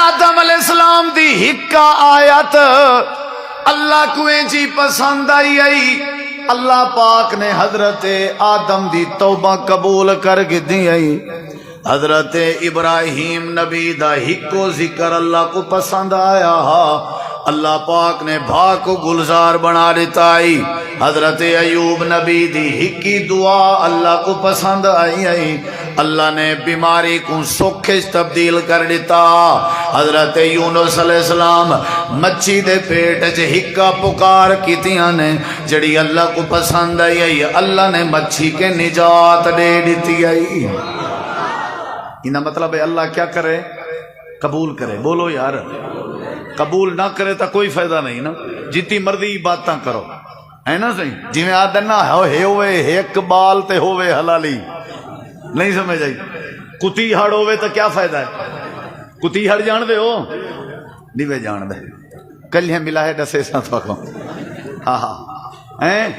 آدم علیہ السلام دی ہکا آیت اللہ کو جی پسند آئی اللہ پاک نے حضرت آدم دی توبہ قبول کر کے دی آئی حضرت ابراہیم نبی دا ہکو ذکر اللہ کو پسند آیا اللہ پاک نے بھا کو گلزار بنا دیتا آئی حضرت ایوب نبی دی ہکی دعا اللہ کو پسند آئی اللہ نے بیماری کو سوکھے تبدیل کر دیتا حضرت یونس علیہ السلام مچھی دے پیٹ چ ہکا پکار کیتیاں نے جڑی اللہ کو پسند آئی اللہ نے مچھی کے نجات دے دیتی آئی انہا مطلب ہے اللہ کیا کرے قبول کرے بولو یار قبول نہ کرے تو کوئی فائدہ نہیں نا جتنی مرضی باتاں کرو ہے نا صحیح جی میں آدھن نہ ہوئے ایک بال تے ہوئے حلالی نہیں سمجھ آئی کتی ہڑ ہوئے تو کیا فائدہ ہے کتی ہڑ جان دے ہو دیوے جان دے کلیاں ملا ہے ڈسے سا تو ہاں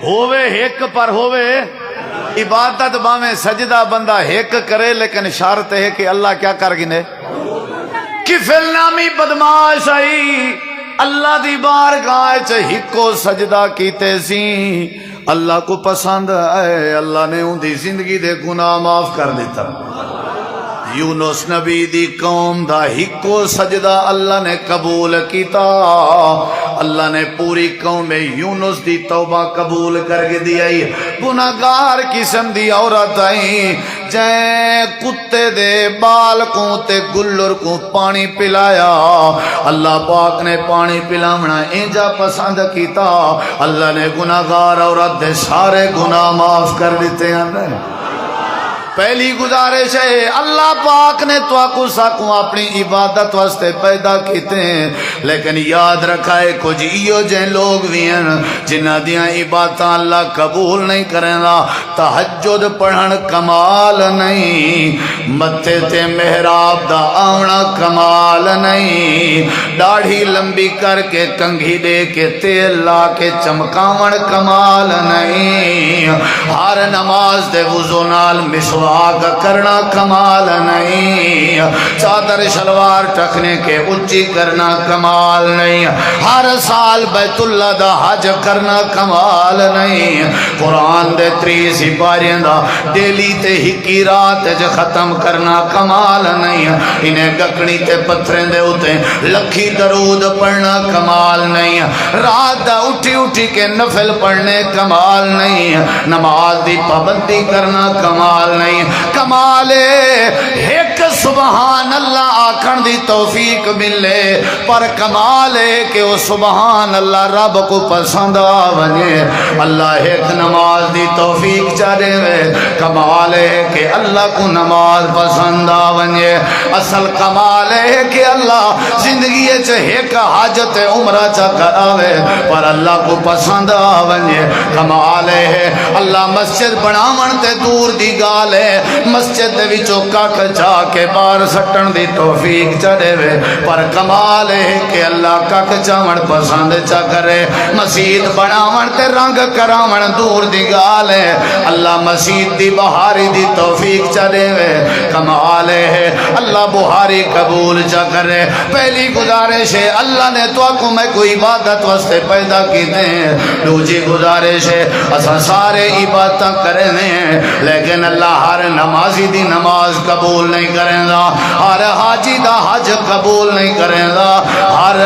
ہوئے ایک پر ہوئے عبادت باویں سجدہ بندہ ایک کرے لیکن شرط ہے کہ اللہ کیا کر گنے کفل نامی بدماش آئی اللہ دی بارگاہ چ ہکو سجدہ کیتے سی اللہ کو پسند آئے اللہ نے ان دی زندگی دے گناہ معاف کر دیتا یونس نبی دی قوم دا ہکو سجدہ اللہ نے قبول کیتا اللہ نے پوری قوم میں یونس دی توبہ قبول کر کے دیا گناہگار قسم دی عورت آئی جائیں کتے دے بال کو تے گلر کو پانی پلایا اللہ پاک نے پانی پلاونا انجا پسند کیتا اللہ نے گناہگار عورت دے سارے گناہ معاف کر دیتے ہیں پہلی گزارش ہے اللہ پاک نے تو کو ساکوں اپنی عبادت واسطے پیدا کیتے ہیں لیکن یاد رکھا ہے کچھ ایو جن لوگ بھی ہیں جنہ دیاں عبادتیں اللہ قبول نہیں کریں گا تہجد پڑھن کمال نہیں متھے تے محراب دا آونا کمال نہیں داڑھی لمبی کر کے کنگھی دے کے تیل لا کے چمکاون کمال نہیں ہر نماز دے وضو نال مسواک کرنا کمال نہیں چادر شلوار ٹکنے کے اونچی کرنا کمال نہیں ہر سال بیت اللہ دا حج کرنا کمال نہیں قرآن دے 30 سپاریاں دا ڈیلی تے ہکی رات جو ختم کرنا کمال نہیں انہیں گکڑی تے پتھریں دے ہوتے لکھی درود پڑھنا کمال نہیں رات دا اٹھی اٹھی کے نفل پڑھنے کمال نہیں نماز دی پابندی کرنا کمال نہیں کمال ایک سبحان اللہ آکھن دی توفیق ملے پر کمال ہے کہ وہ سبحان اللہ رب کو پسند آونے اللہ ایک نماز دی توفیق چاہے ہوئے کمال ہے کہ اللہ کو نماز پسند آونے اصل کمال ہے کہ اللہ زندگی ایک حاجت عمرہ چا کراوے پر اللہ کو پسند آونے کمال ہے اللہ مسجد بناون تے دور دی گال ہے مسجد دے وچوں کک جا کے بار سٹن دی توفیق چڑھے وے پر کمال ہے کہ اللہ کک چاون پسند چا کرے مسجد بناون تے رنگ کراون دور دی گال ہے اللہ مسجد دی بہاری دی توفیق چڑھے وے کمال ہے اللہ بہاری قبول چا کرے پہلی گزارش ہے اللہ نے تو کو میں کوئی عبادت واسطے پیدا کیتے ہیں دوسری گزارش ہے اساں سارے عبادت کرنے ہیں لیکن اللہ ہر نمازی دی نماز قبول نہیں کریں گا ہر حاجی دا حج قبول نہیں کریں گا ہر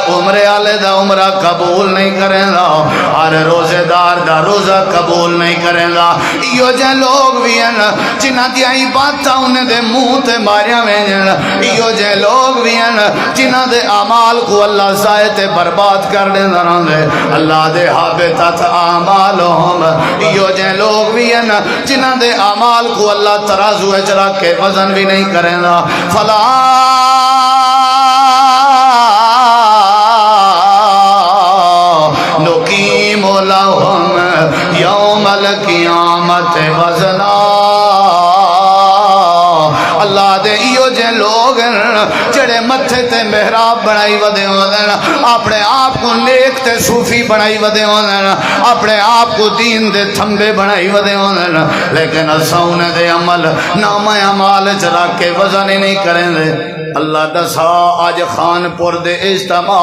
عمرے والے دا عمرہ قبول نہیں کریں گا ہر روزے دار دا روزہ قبول نہیں کریں گا یہ جن لوگ بھی ہیں جنہ دی عبادت انہیں دے منہ تے ماریاں میں یہ جن لوگ بھی ہیں جنہ دے اعمال کو اللہ ضائع تے برباد کر دینا رہے اللہ دے حابطت اعمالہم یہ جن لوگ بھی ہیں جنہ دے اعمال کو اللہ ترازو چلا کے وزن بھی نہیں کریں گا فلا نقیم لہم یوم القیامت وزنا اللہ دے ایو جے لوگ جڑے متھے تے محراب بنائی ودے ہوندن اپنے آپ کو نیک تے صوفی بنائی ودے ہوندن اپنے آپ کو دین دے تھمبے بنائی ودے ہوندن لیکن اساں دے عمل نامہ اعمال چ رکھ کے وزن نہیں کریں دے اللہ دسا آج خان پور دے اجتماع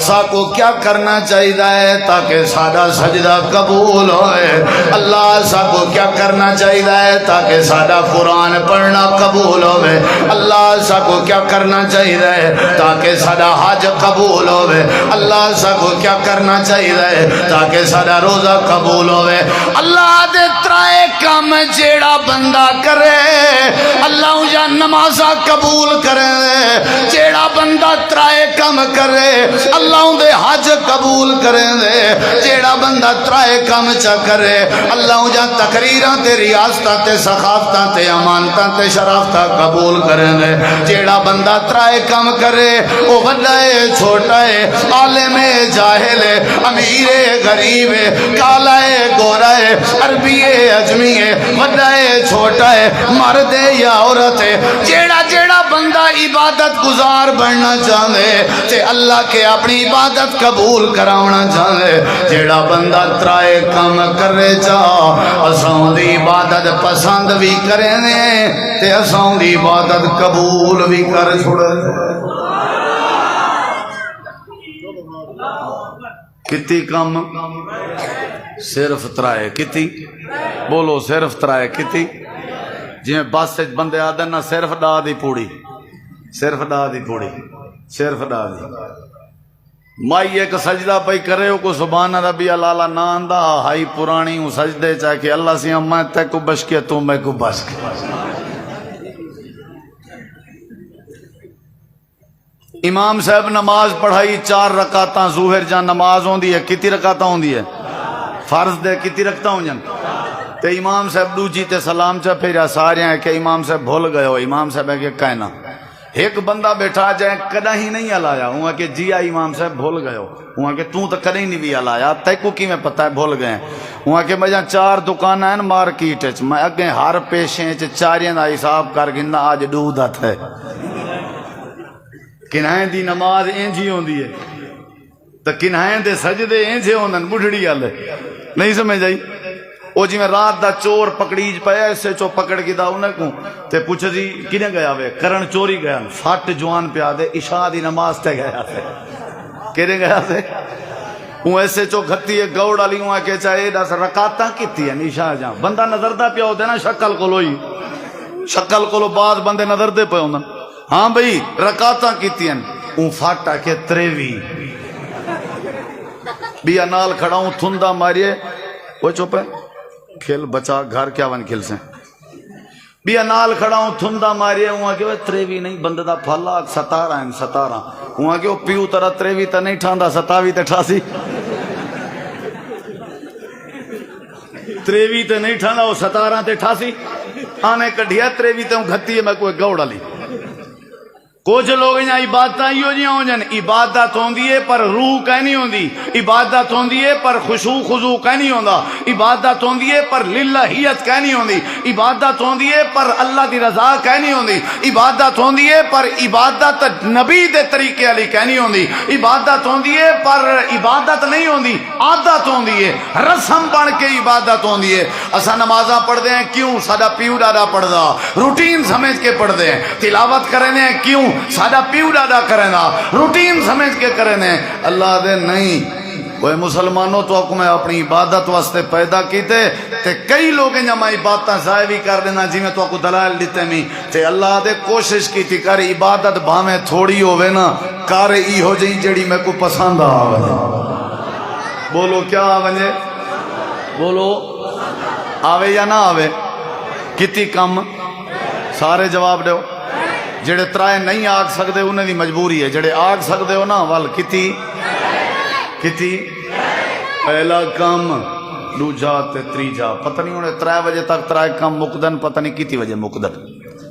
ساکو کیا کرنا چاہیے تاکہ ساڈا سجدہ قبول ہوئے؟ اللہ ساکو کیا کرنا چاہیے تاکہ ساڈا قرآن پڑھنا قبول ہوئے؟ اللہ ساکو کیا کرنا چاہیے تاکہ ساڈا حج قبول ہوئے؟ اللہ ساکو کیا کرنا چاہیے تاکہ ساڈا روزہ قبول ہوئے؟ اللہ دے ترائے کام جیڑا بندہ کرے اللہ جا نمازہ قبول کرے، جیڑا بندہ ترائے کام کرے اللہ دے حج قبول کرے دے، جیڑا بندہ ترائے کام چا کرے اللہ جا تقریراں تے ریاستاں تے ثقافتاں تے امانتاں تے شرافتاں قبول کرے دے، جیڑا بندہ ترائے کام کرے او وڈا ہے چھوٹا ہے، عالم ہے جاہل ہے، امیر ہے غریب ہے، کالا ہے گورا ہے، عربی ہے اجمی ہے، وڈا ہے چھوٹا ہے، مرد ہے یا عورت ہے، جیڑا بندہ عبادت گزار بننا چاہے تے اللہ کے اپنی عبادت قبول کراونا چاہے، جیڑا بندہ ترائے کام کرے چاہ اساں دی عبادت پسند بھی کرے تے اساں دی عبادت قبول بھی کر چھوڑے۔ کتی کم صرف ترائے کتی بولو صرف ترائے کتی جی بس بندے آدھے نا صرف ڈا دی پوڑی صرف ڈا دی پوڑی صرف ڈا دی مائی ایک سجدہ پئی کرے ہو کو سبحان ربی اللہ ناندہ ہائی پرانی ہوں سجدے چاہ کہ اللہ سی میں تے کو بش کے تو میں کو بش کے امام صاحب نماز پڑھائی 4 رکعتاں ظہر جان نماز ہوندی ہے کتی رکعتاں ہوندی ہے فرض دے کتی رکھتا ہوں جن تے امام صاحب دوجی تے سلام چا پھیرا سارے ہیں کہ امام صاحب بھول گئے ہو امام صاحب ہے کہ کہنا ایک بندہ بیٹھا جائے کدہ ہی نہیں علایا ہوں کہ جی امام صاحب بھول گئے ہو ہوں کہ تو کدہ ہی نہیں بھی علایا تے کو کی میں پتہ ہے بھول گئے ہوں کہ میں 4 دکانہ ہیں مارکیٹ میں اگیں ہر پیشیں چاریاں دا حساب کر گندا آج دودت ہے کنہیں دی نماز اینجی ہوندی ہے تو کنہیں دے سجدے اینجے ہوندن بڑھڑی آلے نہیں سمجھ آئی او جی میں رات دا چور پکڑیج پایا اس سے چو پکڑ کی دا انہیں کو تے پوچھا جی کنے گیا وے کرن چوری گیا فٹ جوان پیا دے عشاء دی نماز تے گیا تھے کنے گیا تھے ہوں ایسے چو گھتی ہے گوڑ علی ہوں کہ چاہے دا سر رکاتاں کیتی ہے عشاء جہاں بندہ نظر دا پیا ہوتے نا شکل کو لوئی شکل کو لو بعض بندے نظر دے پہ ہوندن ہاں بھئی رکاتاں کیتی ہیں اون فاٹا کے 23 بیا نال کھڑا ہوں تھندہ ماریے وہ چوپے کھیل بچا گھر کیا ون کھیل سے بیا نال کھڑا ہوں تھندہ ماریے ہوں کہ وہ 23 نہیں بندہ دا پھالا 17 ہیں 17 ہوں کہ وہ پیو ترہ 23 تا نہیں ٹھاندہ 27 تے 88 23 تے نہیں ٹھاندہ وہ 17 تے 88 آنے کڑھیا 23 تے ہوں گھتی ہے میں کوئی گوڑا لی کچھ لوگ یہاں عبادتاں ہی ہو جی ہوں جن عبادت ہوندی ہے پر روح کہنی ہوندی عبادت ہوندی ہے پر خشوع خضوع کہنی ہوندا عبادت ہوندی ہے پر للہیت کہنی ہوندی عبادت ہوندی ہے پر اللہ دی رضا کہنی ہوندی عبادت ہوندی ہے پر عبادت نبی دے طریقے علی کہنی ہوندی عبادت ہوندی ہے پر عبادت نہیں ہوندی عادت ہوندی ہے رسم بن کے عبادت ہوندی ہے اسا نمازاں پڑھ دے ہیں کیوں ساڈا پیو ڈاڈا پڑھ دا روٹین سمجھ کے پڑھ دے ہیں تلاوت کریں ہیں کیوں ساڈا پیو ڈاڈا کرنا روٹین سمجھ کے کرنے اللہ دے نہیں وہ مسلمانوں تو حکم ہے اپنی عبادت واسطے پیدا کیتے تے کئی لوگ ہیں جمع عبادتاں ضائع بھی کر دینا جی میں تو آپ کو دلائل دیتے میں تے اللہ دے کوشش کی تھی کر عبادت بھامیں تھوڑی ہوئے نا کار ای ہو جائیں جڑی میں کو پسند آوے بولو کیا آوے بولو آوے یا نہ آوے کتی کم سارے جواب دو جڑے ترائے نہیں آگ سکتے انہیں دی مجبوری ہے جڑے آگ سکتے ہو نا وال کتی پہلا کام دوجا تے تریجا پتہ نہیں انہیں 3 بجے تک ترائے کام مقدن پتہ نہیں کتی وجہ مقدن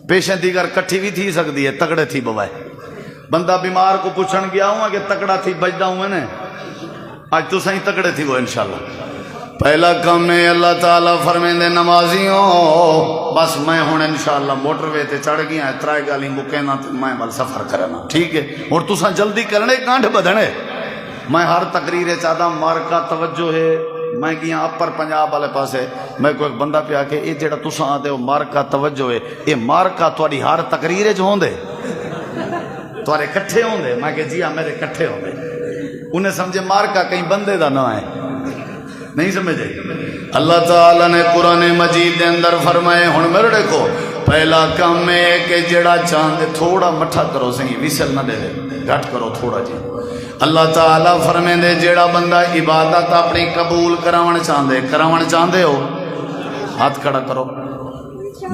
پیشیں دیگر کٹھی بھی تھی سکتی ہے تگڑے تھی بوائے بندہ بیمار کو پوچھن گیا ہوں کہ تگڑا تھی بجدہ ہوں نے آج تو سہیں تگڑے تھی وہ انشاءاللہ پہلا کام ہے اللہ تعالیٰ فرمیندے نمازیوں بس میں ہوں انشاءاللہ موٹر وے تے چڑھ گیا 3 گالی مکینا میں بل سفر کرنا ٹھیک ہے اور تساں جلدی کرنے کانٹھ بدھنے میں ہر تقریر چاہتا مارکا توجہ ہے میں گیا اپر پنجاب والے پاسے میں کوئی ایک بندہ پیا کہ یہ جڑا تساں آتے ہو مارکا توجہ ہے یہ مارکا تھوڑی ہر تقریر چ ہوندے تھوڑے کٹھے ہوندے؟ میں کہ جی ہاں میرے کٹھے ہوندے. انہیں سمجھے مارکا کہیں بندے دا نہ ہے، نہیں سمجھے. اللہ تعالیٰ نے قرآن مجید دے اندر فرمائے ہن میرے دیکھو پہلا کام ہے کہ جڑا چاندے تھوڑا مٹھا کرو سہی، ویسل نہ دے دے، گھٹ کرو تھوڑا جی. اللہ تعالیٰ فرمے دے جڑا بندہ عبادت اپنی قبول کراون چاہندے ہو ہاتھ کھڑا کرو.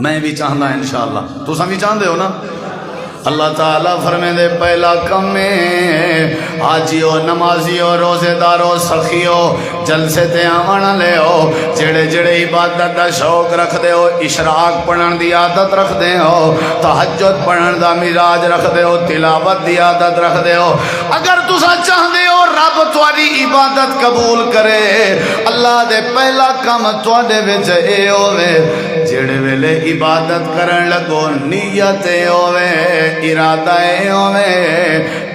میں بھی چاہنا انشاءاللہ، تساں بھی چاہندے ہو نا. اللہ تعالیٰ فرمے دے پہلا کم میں حاجیو نمازیو روزے دارو سخیو جلسے تے آمن لے ہو، جڑے جڑے عبادت دا شوق رکھ دے ہو، اشراق پڑھن دی عادت رکھ دے ہو، تہجد پڑھن دا مزاج رکھ دے ہو، تلاوت دی عادت رکھ دے ہو، اگر تسا چاہندے ہو رب تواڈی عبادت قبول کرے، اللہ دے پہلا کم تواڈے وچ اے ہوے جڑے ویلے عبادت کرن لگو نیت ہوے، ارادہ ہوے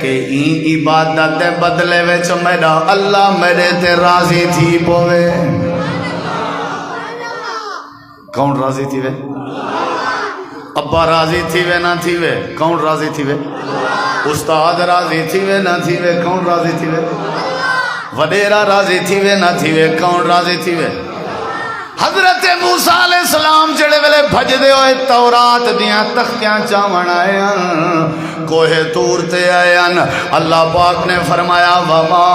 کہ این عبادت دے بدلے وچ میرا اللہ میرے تے راضی تھی پوے. کون راضی تھی وے؟ ابا راضی تھی وے نہ تھی وے؟ کون راضی تھی وے؟ استاد راضی تھی وے نہ تھی وے؟ کون راضی تھی وے؟ وڈیرا راضی تھی وے نہ تھی وے؟ کون راضی تھی وے؟ حضرت موسیٰ علیہ السلام جڑے ویلے بھجدے ہوئے تورات دیاں تختیاں چاون آئے کوہ طور تے آئے اللہ پاک نے فرمایا وما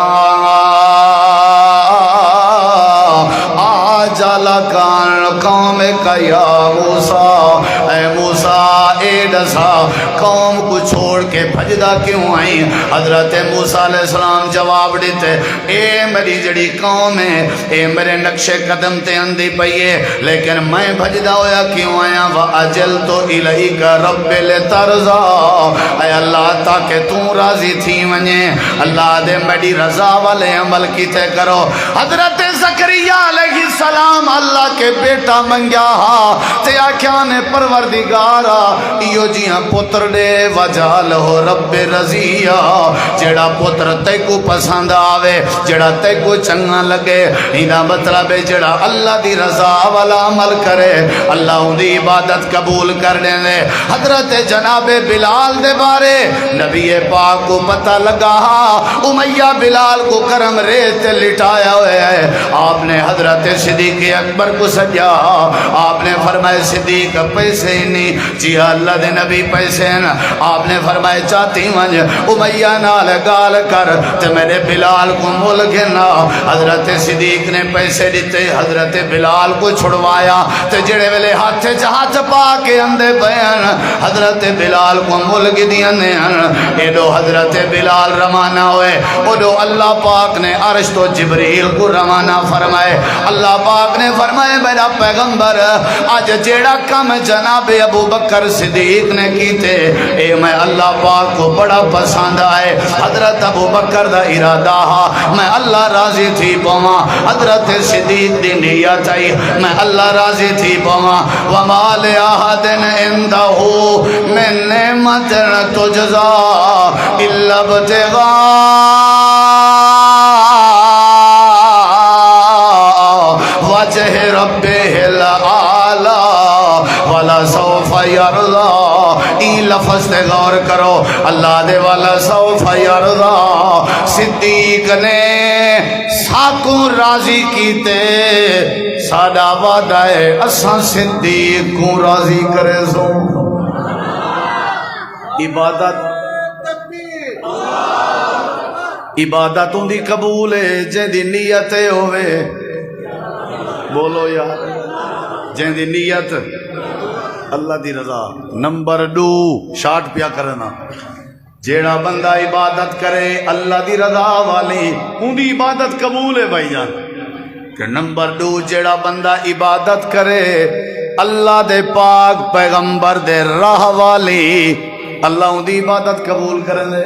آجالا کان قوم کا یا موسیٰ، اے موسیٰ اے ڈسا قوم کو چھوڑ کے بھجدہ کیوں آئی؟ حضرت موسیٰ علیہ السلام جواب دیتے اے میری جڑی قوم ہے اے میرے نقش قدم تے اندھی پئیے، لیکن میں بھجدہ ہویا کیوں آیا؟ وَأَجَلْتُ إِلَيْكَ رَبِّ لِتَرْضَىٰ، اے اللہ تاکہ تو راضی تھی ونجے، اللہ دے میری رضا والے عمل کیتے کرو. حضرت زکریا علیہ السلام اللہ کے بیٹا منگیا تے آکھیا نے پروردگارا ایو جیاں پتر دے وجالہو رب رضیہ، جڑا پتر تے کو پسند آوے، جڑا تے کو چنگا لگے، اینا مطلب ہے جڑا اللہ دی رضا والا عمل کرے اللہ ان دی عبادت قبول کرنے دے. حضرت جناب بلال دے بارے نبی پاک کو پتہ لگا امیہ بلال کو کرم ریت لٹایا ہوئے ہے. آپ نے حضرت صدیق اکبر کو سجا، آپ نے فرمائے صدیق پیسے نہیں، جی اللہ دے نبی پیسے ہیں. آپ نے فرمائے چاہتی ونج امیہ نال گال کر تے میرے بلال کو مول گھنا. حضرت صدیق نے پیسے دیتے، حضرت بلال کو چھڑوایا تے جڑے ویلے ہاتھ ہاتھ پا کے اندے بیان حضرت بلال کو مول گدیاں نے ایڈو حضرت بلال روانہ ہوئے. اوڈو اللہ پاک نے عرش تو جبریل کو روانہ فرمائے. اللہ پاک نے فرمائے میرا پیغمبر آج جیڑا کم جناب ابو بکر صدیق نے کیتے اے میں اللہ پاک کو بڑا پسند آئے. حضرت ابو بکر دا ارادہ میں اللہ راضی تھی پواں، حضرت صدیق دی نیت آئی میں اللہ راضی تھی پواں. وما لأحد عنده من نعمة تجزى إلا ابتغاء وجہ ربہ العالی ولسوف یرضی. این لفظ تے غور کرو، اللہ دے ولسوف یرضی. صدیق نے ساکوں راضی کیتے، ساڈا وعدہ ہے اساں صدیق کو راضی کرے سو. عبادت ان دی قبول ہے جن دی نیت ہوئے. بولو یار، جن دی نیت اللہ دی رضا. نمبر 2 شارٹ پیا کرنا، جیڑا بندہ عبادت کرے اللہ دی رضا والی ان دی عبادت قبول ہے بھائی جان. کہ نمبر 2 جیڑا بندہ عبادت کرے اللہ دے پاک پیغمبر دے راہ والی اللہ ان دی عبادت قبول کرنے.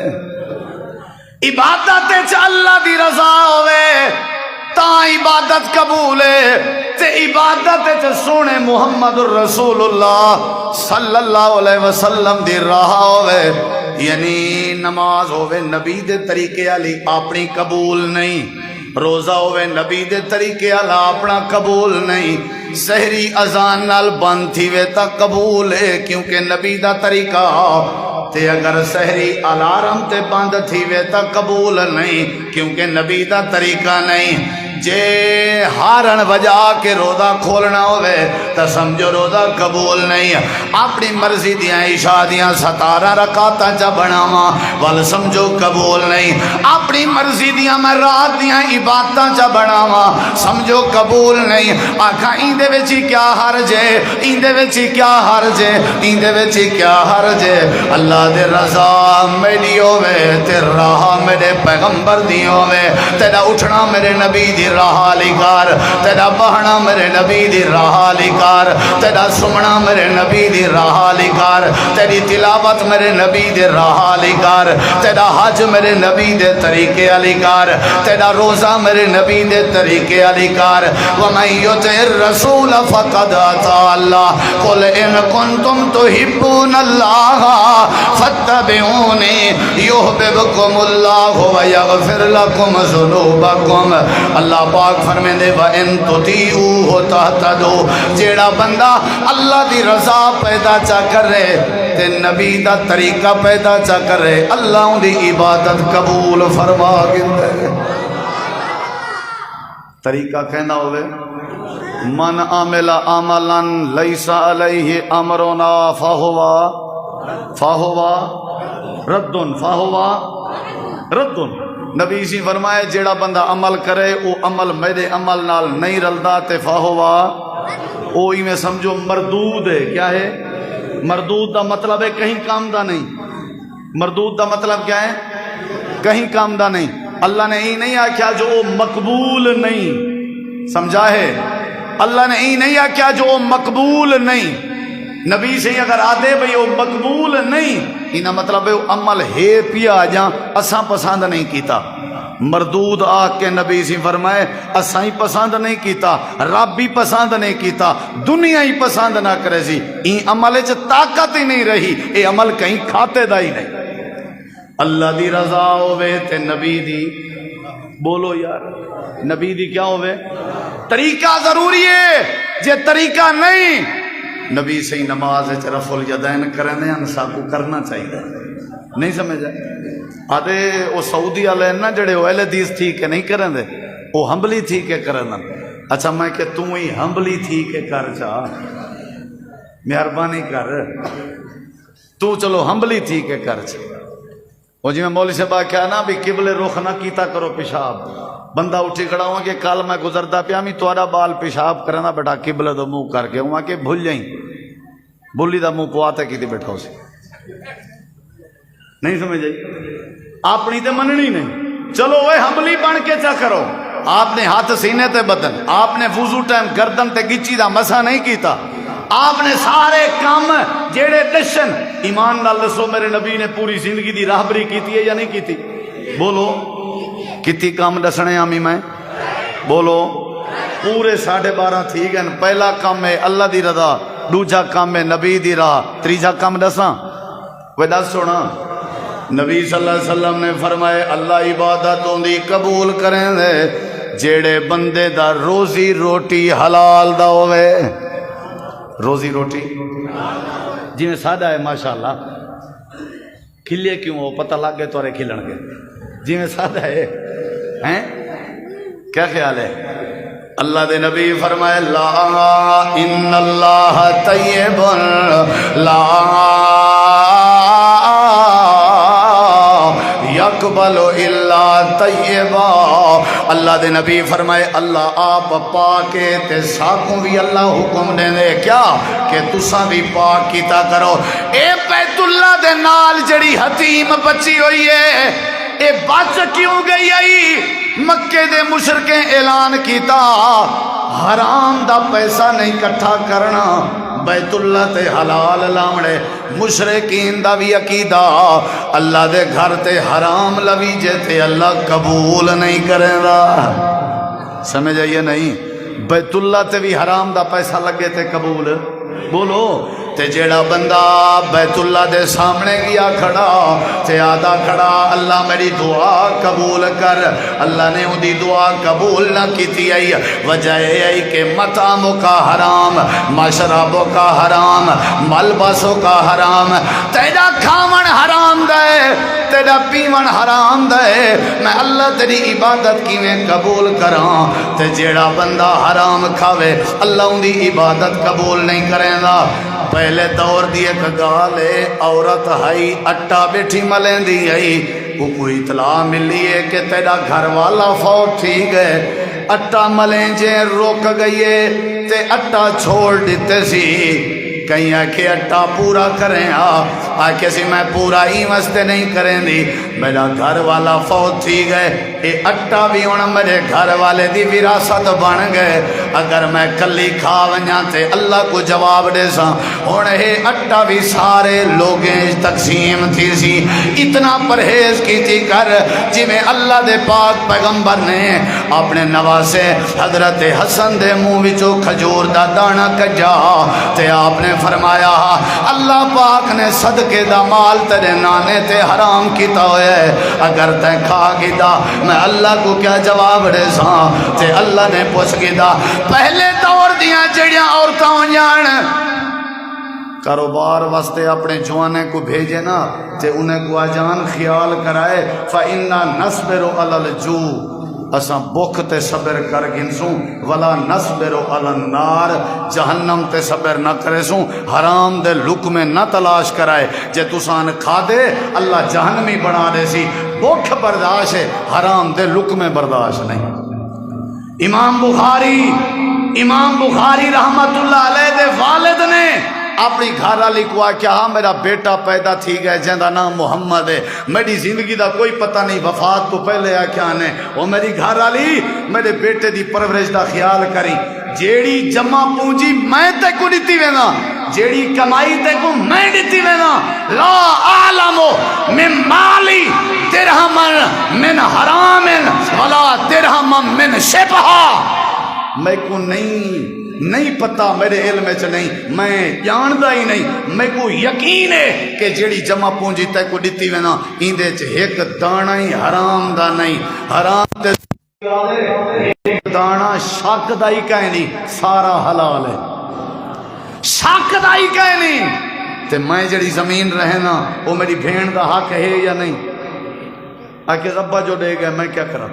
عبادت چ اللہ دی رضا ہوئے تا عبادت قبول ہے. تے عبادت چ سونے محمد الرسول اللہ صلی اللہ علیہ وسلم دی راہ ہوئے، یعنی نماز ہوئے نبی دے طریقے علی اپنی قبول نہیں، روزہ ہوئے نبی دے طریقے علی اپنا قبول نہیں، سحری اذان نال بند تھی وے تا قبول ہے کیونکہ نبی دا طریقہ تے اگر سحری الارم تے بند تھی وے تا قبول نہیں، کیونکہ نبی دا طریقہ نہیں۔ جے ہارن بجا کے روزہ کھولنا ہوئے تو سمجھو روزہ قبول نہیں۔ اپنی مرضی دیاں عشاء دیاں 17 رکعتاں چا بناواں ول سمجھو قبول نہیں۔ اپنی مرضی دیاں میں رات دیاں عبادتاں چا بناواں سمجھو قبول نہیں۔ آکھاں ایندے وچ کیا حرج ہے، ایندے وچ کیا حرج ہے، ایندے وچ کیا حرج ہے۔ اللہ دے رضا میری ہوے تے راہ میرے پیغمبر دی ہوے، تیرا اٹھنا میرے نبی دی راہ علی کار، تیرا بہنا میرے نبی دی راہ علی کار، تیرا سمنا میرے نبی دی راہ علی کار، تیری تلاوت میرے نبی دی راہ علی کار، تیرا حج میرے نبی دے طریقے علی کار، تیرا روزہ میرے نبی دے طریقے علی کار۔ وَمَن يُطِعِ الرَّسُولَ فَقَدْ أَطَاعَ اللَّهَ قُلْ إِن كُنتُمْ تُحِبُّونَ اللَّهَ فَاتَّبِعُونِي يُحْبِبْكُمُ اللَّهُ وَيَغْفِرْ لَكُمْ ذُنُوبَكُمْ۔ اللہ پاک فرمیندے وَإِن تُطِيعُوهُ تَهْتَدُوا، جیڑا بندہ اللہ دی رضا پیدا چا کرے تے نبی دا طریقہ پیدا چا کرے، اللہ دی عبادت قبول فرما گندے۔ طریقہ کہنا ہوئے من عامل عملا لیس علیہ امرنا فہوا رد۔ نبی سی فرمائے جیڑا بندہ عمل کرے او عمل میرے عمل نال نہیں رلدا تے فہوا او ہی میں سمجھو مردود ہے۔ کیا ہے مردود؟ دا مطلب ہے کہیں کام دا نہیں۔ مردود دا مطلب کیا ہے؟ کہیں کام دا نہیں۔ اللہ نے ہی نہیں آکھیا جو مقبول نہیں، سمجھا ہے؟ اللہ نے ہی نہیں آکھیا جو مقبول نہیں۔ نبی سے اگر آدھے بھئی وہ مقبول نہیں، انہا مطلب ہے وہ عمل ہے پیا جاں اساں پسند نہیں کیتا۔ مردود آکھ کے نبی سے فرمائے اساں ہی پسند نہیں کیتا، رب بھی پسند نہیں کیتا، دنیا ہی پسند نہ کرے سی، این عمل چ طاقت ہی نہیں رہی، اے عمل کہیں کھاتے دا ہی نہیں۔ اللہ دی رضا ہوئے تے نبی دی، بولو یار نبی دی کیا ہوئے؟ طریقہ ضروری ہے، جے طریقہ نہیں نبی سے نماز رفع الیدین کرنے انسا کو کرنا چاہیے، نہیں سمجھا؟ آدھے وہ سعودی والے نا جڑے وہ اہل حدیث تھی کہ نہیں کریں دے، وہ ہمبلی تھی کہ کرنا۔ اچھا میں کہ تم ہی ہمبلی تھی کہ کر چاہ، مہربانی کر، تو چلو ہمبلی تھی کہ کر چاہ۔ وہ جی میں مولوی صاحب کیا نا بھی قبلے رخ نہ کیتا کرو پیشاب، بندہ اٹھی کھڑا ہوا کہ کل میں گزرتا پیا میں توڑا بال پیشاب کرنا بیٹا قبلے دا منہ کر کے ہوا کہ بھول جائیں، بولی دا منہ پواتے کی تھی بیٹھا اسے، نہیں سمجھ جائی؟ اپنی تے مننی نہیں، چلو وہ حملی بن کے چا کرو۔ آپ نے ہاتھ سینے تے بدن، آپ نے وضو ٹائم گردن تے گچی دا مسا نہیں کیتا، آپ نے سارے کام جیڑے دشن ایمان نال دسو میرے نبی نے پوری زندگی دی راہبری کیتی ہے یا نہیں کیتی؟ بولو کتی کام دسنے آمی میں؟ بولو پورے 12.5 تھی گئے۔ پہلا کام ہے اللہ دی رضا، دوجا کام ہے نبی دی راہ، تیجا کام دساں وہ دس سونا۔ نبی صلی اللہ علیہ وسلم نے فرمائے اللہ عبادتوں دی قبول کریں دے جیڑے بندے دا روزی روٹی حلال دا ہوئے۔ روزی روٹی جی میں سادہ ہے ماشاءاللہ، کھلے کیوں ہو پتہ لگ گئے تو رہے کھلن گے، جی میں سادہ ہے ہیں؟ کیا خیال ہے؟ اللہ دے نبی فرمائے لا ان اللہ طیب لا یقبل الا طیبا۔ اللہ دے نبی فرمائے اللہ آپ پاکے تے ساکوں بھی اللہ حکم دے دے کیا کہ تساں بھی پاک کیتا کرو۔ اے بیت اللہ دے نال جڑی حتیم بچی ہوئی ہے اے بچ کیوں گئی آئی؟ مکے دے مشرکیں اعلان کیتا حرام دا پیسہ نہیں کٹھا کرنا، بیت اللہ تے حلال لاوڑے۔ مشرکین دا بھی عقیدہ اللہ دے گھر تے حرام لوی جے تے اللہ قبول نہیں کرے گا، سمجھ آئیے نہیں؟ بیت اللہ تے بھی حرام دا پیسہ لگے تے قبول، بولو تے جیڑا بندہ بیت اللہ دے سامنے گیا کھڑا تے آدھا کھڑا اللہ میری دعا قبول کر، اللہ نے اُدی دعا قبول نہ کیتی آئی، وجہ ہے کہ مطعموں کا حرام، مشربوں کا حرام، ملبسوں کا حرام، تیرا کھاون حرام دے، تیرا پیون حرام دے، میں اللہ تیری عبادت کیویں قبول کراں؟ تے جیڑا بندہ حرام کھاوے اللہ ان دی عبادت قبول نہیں کریں گا۔ پہلے دور دی ایک گال ہے، عورت ہائی اٹا بیٹھی ملیں دی آئی، وہ کوئی اطلاع ملی ہے کہ تیرا گھر والا فوت تھی گئے، اٹا ملیں جے روک گئیے تے اٹا چھوڑ دیتے سی، کہیں آکے اٹا پورا کریں، آکے سی میں پورا ہی واسطے نہیں کریں دی، میرا گھر والا فوت تھی گئے، یہ اٹا بھی ہونا میرے گھر والے دی وراثت بن گئے، اگر میں کلی کھا ونجاں تے اللہ کو جواب دے ساں، ہونے یہ اٹا بھی سارے لوگیں تقسیم تھی سی، اتنا پرہیز کی تھی کر جی میں اللہ دے پاک پیغمبر نے اپنے نواسے حضرت حسن دے منہ وچوں کھجور دا دانا کجا تے آپ نے فرمایا اللہ پاک نے صدقے دا مال تیرے نانے تے حرام کیتا ہوئے، اگر تے کھا گدا میں اللہ کو کیا جواب دے ساں؟ تے اللہ نے پوچھ گدا پہلے دور دیاں جڑیاں عورتاں جان کاروبار واسطے اپنے جوانے کو بھیجے نا تے انہیں کو آجان خیال کرائے فَإِنَّا نَصْبِرُ عَلَى الْجُوعِ، اساں بھوک تے صبر کر گنسوں، ولا نصبر علی النار، جہنم تے صبر نہ کرے سوں، حرام دے لقمے نہ تلاش کرائے، جے تسان کھا دے اللہ جہنمی بنا دے سی، بھوک برداشت ہے، حرام دے لقمے برداشت نہیں۔ امام بخاری رحمت اللہ علیہ دے والد نے اپنی گھر والی کو آکیا ہاں میرا بیٹا پیدا تھی گئے جہاں نام محمد ہے، میری زندگی دا کوئی پتہ نہیں، وفات تو پہلے آکیا نے وہ میری گھر والی میرے بیٹے دی پرورش دا خیال کری، جیڑی جمع پونجی میں تے کو دیتی وینا، جیڑی کمائی تے کو میں دیتی وینا، لا اعلمو من مالی درہمن من حرام ولا درہمن من شبہا، میں کو نہیں پتہ، میرے علم چ نہیں، میں جاندا ہی نہیں، میں کو یقین ہے کہ جیڑی جمع پونجی تے کو دیتی وینا ایندے چ ایک دانا ہی حرام دا نہیں، حرام تے ایک دانا شک دا ہی کہیں نہیں، سارا حلال ہے، شک دا ہی کہیں نہیں، تے میں جیڑی زمین رہنا وہ میری بھین دا حق ہے یا نہیں؟ آکے ابا جو دے گئے میں کیا کرا،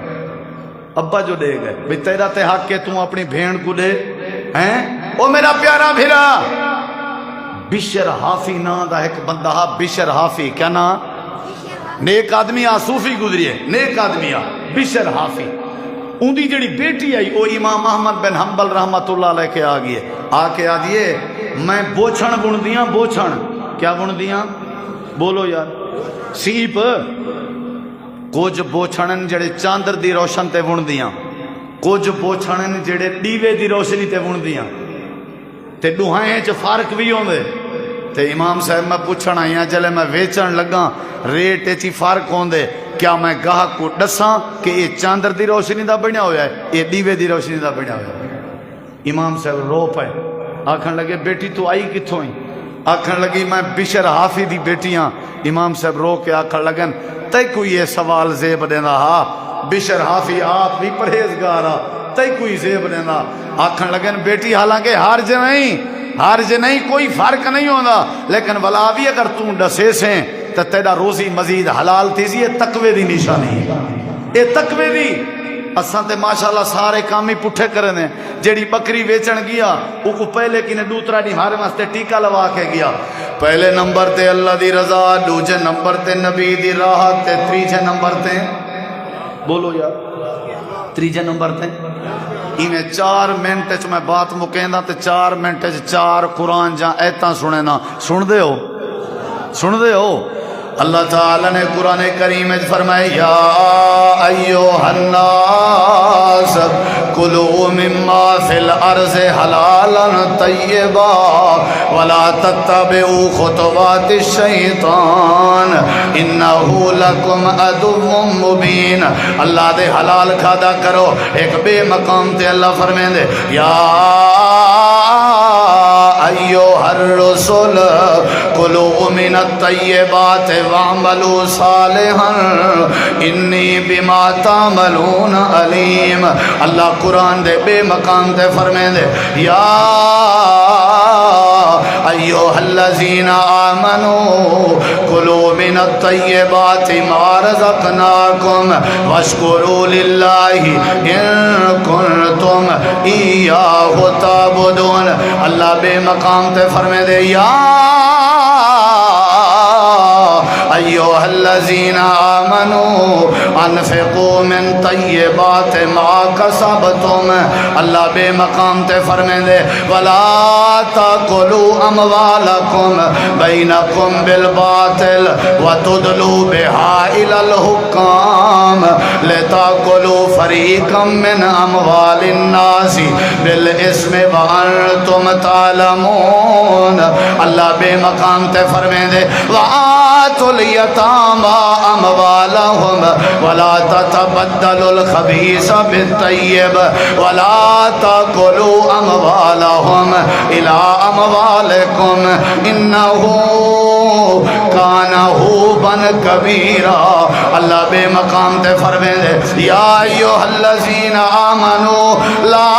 ابا جو دے گئے بھی تیرا تے حق کے تم اپنی بھین کو دے ہیں، او میرا پیارا بھیرا بشر حافی نا دا ایک بندہ، بشر حافی کیا نا، نیک آدمی صوفی گزری ہے، نیک آدمی بشر حافی، ان دی جڑی بیٹی آئی وہ امام احمد بن حنبل رحمت اللہ علیہ کے آگئے آ کے آدھئے میں بوچھن بن دیاں، بوچھن کیا بن دیاں بولو یار، سیپ کچھ بوچھنن جڑے چاندر دی روشن تے بن دیاں، کچھ بوچھنن جڑے دیوے دی روشنی تے بن دیاں، تے دوہائیں چ فرق بھی ہوندے، تے امام صاحب میں پوچھنا آیا جلے میں ویچن لگا ریٹ چی فرق ہوندے، کیا میں گاہک کو دساں کہ یہ چاندر دی روشنی دا بنیا ہویا ہے، یہ دیوے دی روشنی دا بنیا ہویا ہے؟ امام صاحب رو پائے، آکھن لگے بیٹی تو آئی کتھوں ہی؟ آکھن لگی میں بشر حافی دی بیٹیاں۔ امام صاحب رو کے آکھن لگن تے کوئی یہ سوال زیب دینا، ہاں بشر حافی آپ بھی پرہیزگارا تے کوئی زیب دینا، آکھن لگن بیٹی حالانکہ حرج نہیں کوئی فرق نہیں ہونا، لیکن ولا بھی اگر تم ڈسے سے تو تیرا روزی مزید حلال تھی سی، یہ تقوی دی نشانی ہے، یہ تقوی دی۔ اساں تے ماشاءاللہ سارے کام ہی پٹھے کرنے، جیڑی بکری ویچن گیا وہ کو پہلے کی نے دوسرا نہیں ہمارے واسطے ٹیکا لوا کے گیا، پہلے نمبر تے اللہ دی رضا، دوجے نمبر تے نبی دی راحت تے تیجے نمبر تے بولو یار تیجے نمبر تے میں 4 منٹ چ میں بات مکیندا تے 4 منٹ چ 4 قرآن جا ایتاں سنے نا، سن دے ہو اللہ تعالی نے قرآن کریم میں فرمایا یا ایوہ الناس کلوا مما فی الارض حلالا طیبا ولا تتبعوا خطوات الشیطان انہو لکم عدو مبین۔ اللہ دے حلال کھادا کرو، ایک بے مقام تے اللہ فرمائیں دے یا أيها الرسل كلوا من الطيبات واعملوا صالحا إني بما تعملون عليم. اللہ قرآن دے بے مقام دے فرمائے دے یا ایوہ الذین آمنوا کلوا من الطیبات ما رزقناکم واشکروا للہ ان کنتم ایاہ تعبدون. اللہ بے مقام تے فرمائے دے یا ایوہ الذین آمنوا انفقوا من طیبات ما کسبتم. اللہ بے مقام تے فرمائے دے ولا تاکلوا اموالکم بینکم بالباطل وتدلوا بها الى الحکام لتاکلوا فریقا من اموال الناس بالاسم وانتم تعلمون. اللہ بے مقام تے فرمائے دے وآتوا اليتامى أموالهم ولا تتبدلوا الخبيث بالطيب ولا تأكلوا أموالهم إلى أموالكم إنه كان حوبا كبيرا. اللہ بے مقام تے فرمائے دے یا ایھا الذین آمنوا لا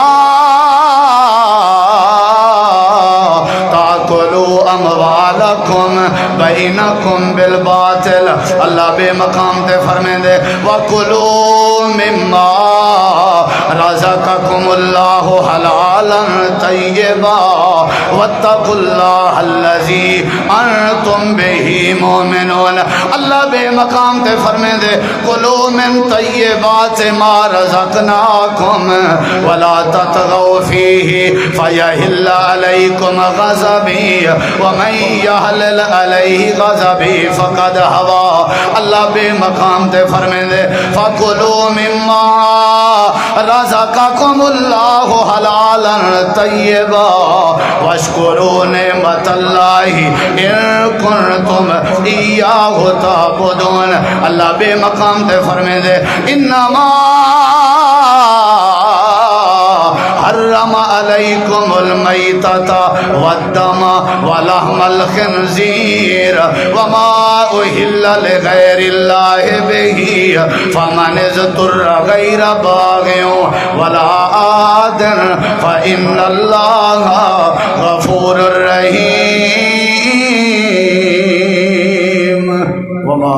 تاکلوا اموالکم بینکم بالباطل. اللہ بے مقام تے فرمائے دے وَكُلُوا مِمَّا رَزَقَكُمُ اللَّهُ حَلَالًا طَيِّبًا وَاتَّقُوا اللَّهَ الَّذِي أَنْتُمْ بِهِ مُؤْمِنُونَ. اللہ بے مقام تے فرمائے دے کُلُوا مِن طَيِّبَاتِ مَا رَزَقْنَاكُمْ وَلَا تَطْغَوْا فِيهِ فَيَحِلَّ عَلَيْكُمْ غَضَبِي وَمَن يَحْلِلْ عَلَيْهِ غَضَبِي فَقَدْ هَوَىٰ. اللہ بے مقام تے فرمائے دے فَكُلُوا مِمَّا رَزَقَكُمُ اللَّهُ حَلَالًا طَيِّبًا وَاشْكُرُوا نِعْمَتَ اللَّهِ إِن كُنتُمْ إِيَّاهُ تَعْبُدُونَ. اللہ بے مقام تے فرمائے دے انما حرم علیکم المیتۃ والدم ولحم الخنزیر وما اہل لغیر اللہ بہ فمن اضطر غیر باغ ولا عاد فإن اللہ غفور رحیم. وما